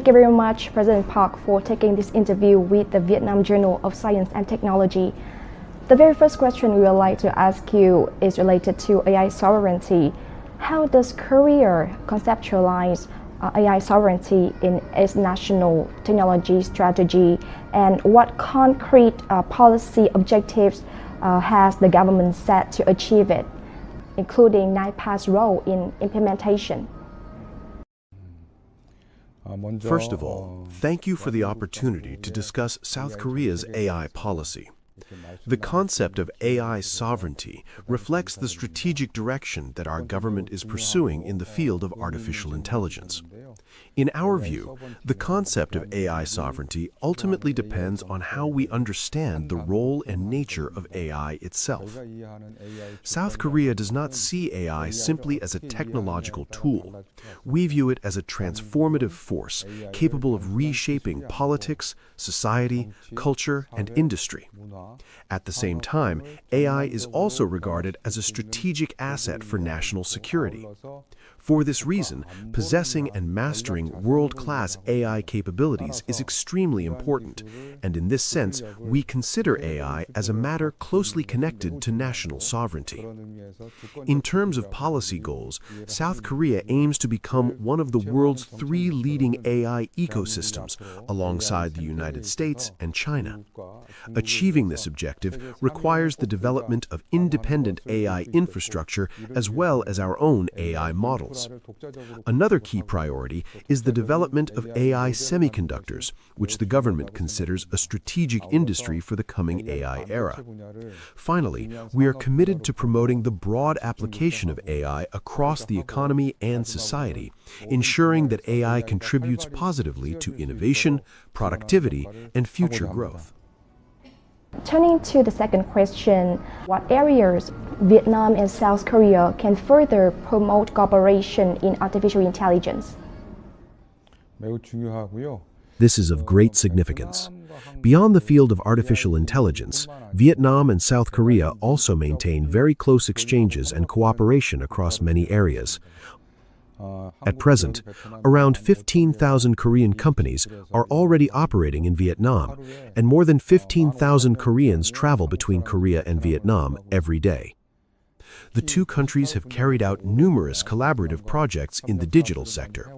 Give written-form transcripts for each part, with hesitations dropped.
Thank you very much, President Park, for taking this interview with the Vietnam Journal of Science and Technology. The very first question we would like to ask you is related to AI sovereignty. How does Korea conceptualize AI sovereignty in its national technology strategy, and what concrete policy objectives has the government set to achieve it, including NIPA's role in implementation? First of all, thank you for the opportunity to discuss South Korea's AI policy. The concept of AI sovereignty reflects the strategic direction that our government is pursuing in the field of artificial intelligence. In our view, the concept of AI sovereignty ultimately depends on how we understand the role and nature of AI itself. South Korea does not see AI simply as a technological tool. We view it as a transformative force capable of reshaping politics, society, culture, and industry. At the same time, AI is also regarded as a strategic asset for national security. For this reason, possessing and mastering world-class AI capabilities is extremely important, and in this sense, we consider AI as a matter closely connected to national sovereignty. In terms of policy goals, South Korea aims to become one of the world's 3 leading AI ecosystems, alongside the United States and China. Achieving this objective requires the development of independent AI infrastructure as well as our own AI models. Another key priority is the development of AI semiconductors, which the government considers a strategic industry for the coming AI era. Finally, we are committed to promoting the broad application of AI across the economy and society, ensuring that AI contributes positively to innovation, productivity, and future growth. Turning to the second question, what areas Vietnam and South Korea can further promote cooperation in artificial intelligence? This is of great significance. Beyond the field of artificial intelligence, Vietnam and South Korea also maintain very close exchanges and cooperation across many areas. At present, around 15,000 Korean companies are already operating in Vietnam, and more than 15,000 Koreans travel between Korea and Vietnam every day. The two countries have carried out numerous collaborative projects in the digital sector.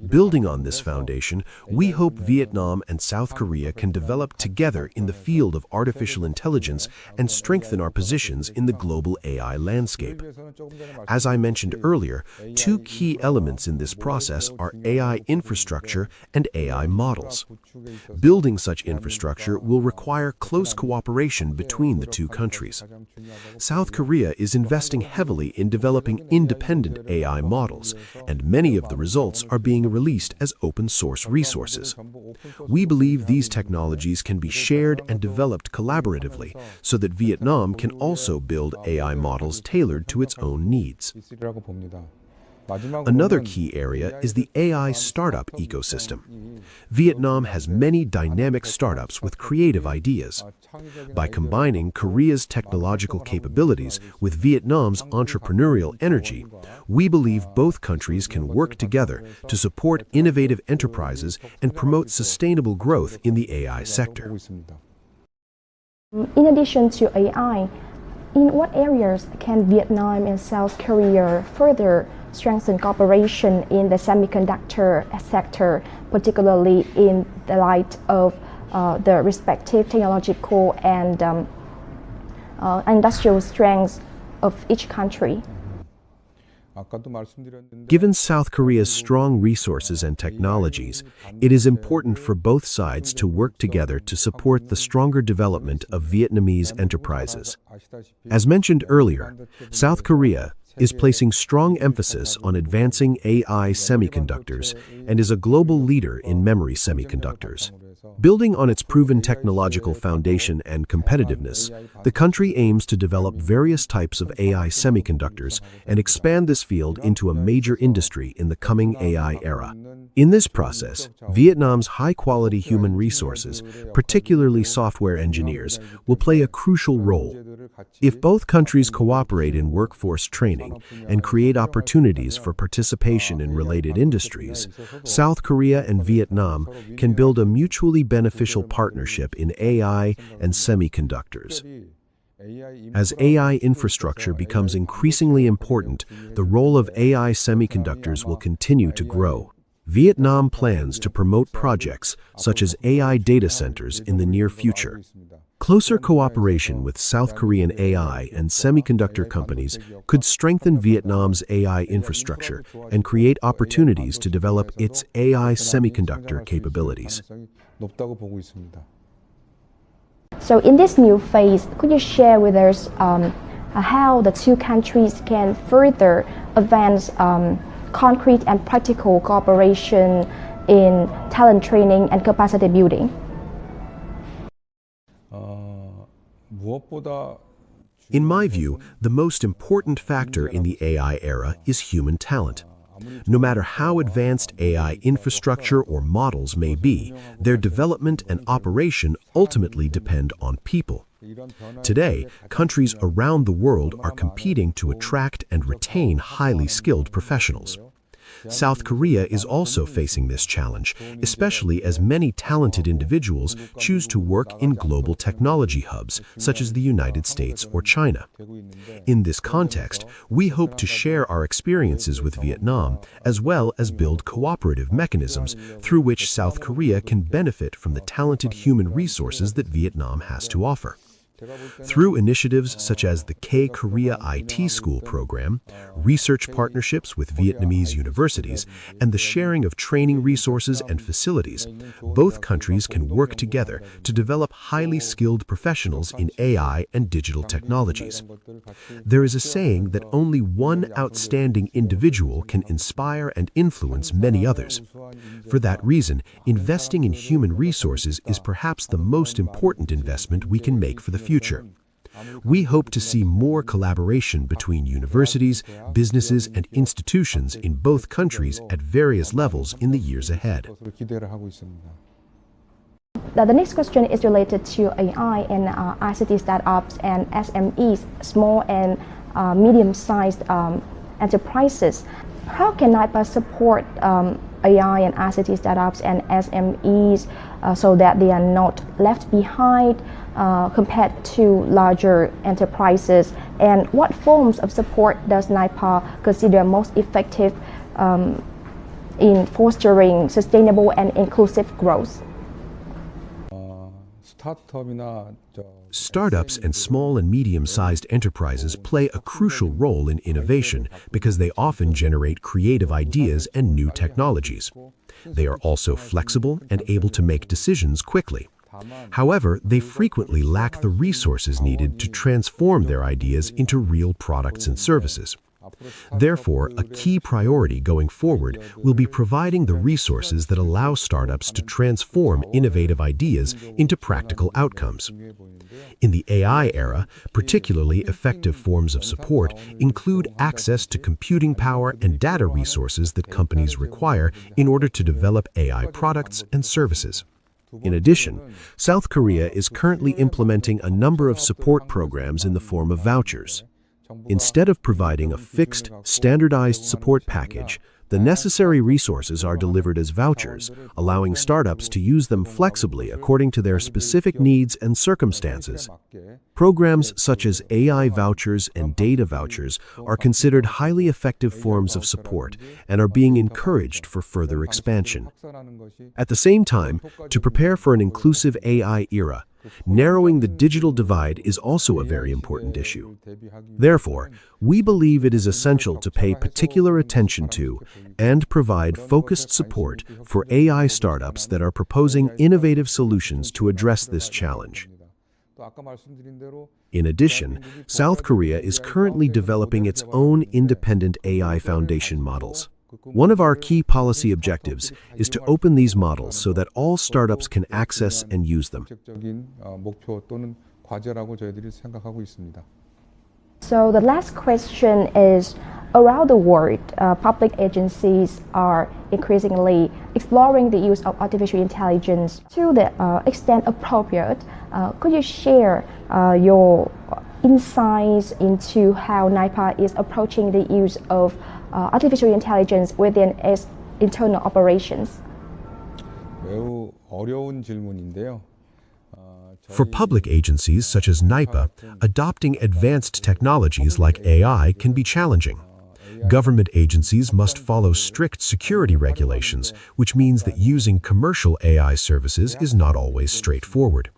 Building on this foundation, we hope Vietnam and South Korea can develop together in the field of artificial intelligence and strengthen our positions in the global AI landscape. As I mentioned earlier, 2 key elements in this process are AI infrastructure and AI models. Building such infrastructure will require close cooperation between the 2 countries. South Korea is investing heavily in developing independent AI models, and many of the results are being released as open-source resources. We believe these technologies can be shared and developed collaboratively so that Vietnam can also build AI models tailored to its own needs. Another key area is the AI startup ecosystem. Vietnam has many dynamic startups with creative ideas. By combining Korea's technological capabilities with Vietnam's entrepreneurial energy, we believe both countries can work together to support innovative enterprises and promote sustainable growth in the AI sector. In addition to AI, in what areas can Vietnam and South Korea further strengthen cooperation in the semiconductor sector, particularly in the light of the respective technological and industrial strengths of each country? Given South Korea's strong resources and technologies, it is important for both sides to work together to support the stronger development of Vietnamese enterprises. As mentioned earlier, South Korea is placing strong emphasis on advancing AI semiconductors and is a global leader in memory semiconductors. Building on its proven technological foundation and competitiveness, the country aims to develop various types of AI semiconductors and expand this field into a major industry in the coming AI era. In this process, Vietnam's high-quality human resources, particularly software engineers, will play a crucial role. If both countries cooperate in workforce training, training and create opportunities for participation in related industries, South Korea and Vietnam can build a mutually beneficial partnership in AI and semiconductors. As AI infrastructure becomes increasingly important, the role of AI semiconductors will continue to grow. Vietnam plans to promote projects such as AI data centers in the near future. Closer cooperation with South Korean AI and semiconductor companies could strengthen Vietnam's AI infrastructure and create opportunities to develop its AI semiconductor capabilities. So in this new phase, could you share with us how the two countries can further advance concrete and practical cooperation in talent training and capacity building? In my view, the most important factor in the AI era is human talent. No matter how advanced AI infrastructure or models may be, their development and operation ultimately depend on people. Today, countries around the world are competing to attract and retain highly skilled professionals. South Korea is also facing this challenge, especially as many talented individuals choose to work in global technology hubs, such as the United States or China. In this context, we hope to share our experiences with Vietnam, as well as build cooperative mechanisms through which South Korea can benefit from the talented human resources that Vietnam has to offer. Through initiatives such as the K-Korea IT School program, research partnerships with Vietnamese universities, and the sharing of training resources and facilities, both countries can work together to develop highly skilled professionals in AI and digital technologies. There is a saying that only one outstanding individual can inspire and influence many others. For that reason, investing in human resources is perhaps the most important investment we can make for the future. We hope to see more collaboration between universities, businesses, and institutions in both countries at various levels in the years ahead. The next question is related to AI and ICT startups and SMEs, small and medium-sized enterprises. How can NIPA support AI and ICT startups and SMEs so that they are not left behind compared to larger enterprises? And what forms of support does NIPA consider most effective in fostering sustainable and inclusive growth? Startups and small and medium-sized enterprises play a crucial role in innovation because they often generate creative ideas and new technologies. They are also flexible and able to make decisions quickly. However, they frequently lack the resources needed to transform their ideas into real products and services. Therefore, a key priority going forward will be providing the resources that allow startups to transform innovative ideas into practical outcomes. In the AI era, particularly effective forms of support include access to computing power and data resources that companies require in order to develop AI products and services. In addition, South Korea is currently implementing a number of support programs in the form of vouchers. Instead of providing a fixed, standardized support package, the necessary resources are delivered as vouchers, allowing startups to use them flexibly according to their specific needs and circumstances. Programs such as AI vouchers and data vouchers are considered highly effective forms of support and are being encouraged for further expansion. At the same time, to prepare for an inclusive AI era, narrowing the digital divide is also a very important issue. Therefore, we believe it is essential to pay particular attention to and provide focused support for AI startups that are proposing innovative solutions to address this challenge. In addition, South Korea is currently developing its own independent AI foundation models. One of our key policy objectives is to open these models so that all startups can access and use them. So the last question is, around the world, public agencies are increasingly exploring the use of artificial intelligence to the extent appropriate. Could you share your insights into how NIPA is approaching the use of artificial intelligence within its internal operations? 매우 어려운 질문인데요. For public agencies such as NIPA, adopting advanced technologies like AI can be challenging. Government agencies must follow strict security regulations, which means that using commercial AI services is not always straightforward.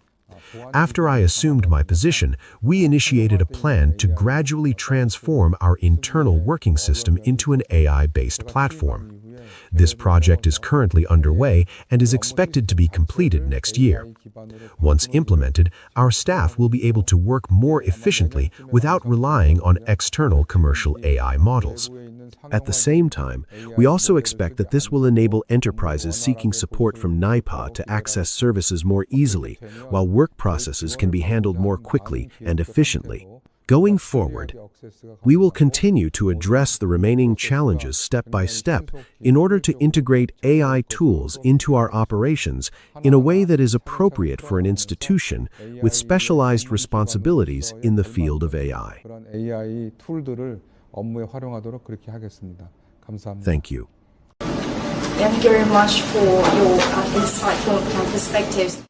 After I assumed my position, we initiated a plan to gradually transform our internal working system into an AI-based platform. This project is currently underway and is expected to be completed next year. Once implemented, our staff will be able to work more efficiently without relying on external commercial AI models. At the same time, we also expect that this will enable enterprises seeking support from NIPA to access services more easily, while work processes can be handled more quickly and efficiently. Going forward, we will continue to address the remaining challenges step by step in order to integrate AI tools into our operations in a way that is appropriate for an institution with specialized responsibilities in the field of AI. Thank you. Thank you very much for your insightful perspectives.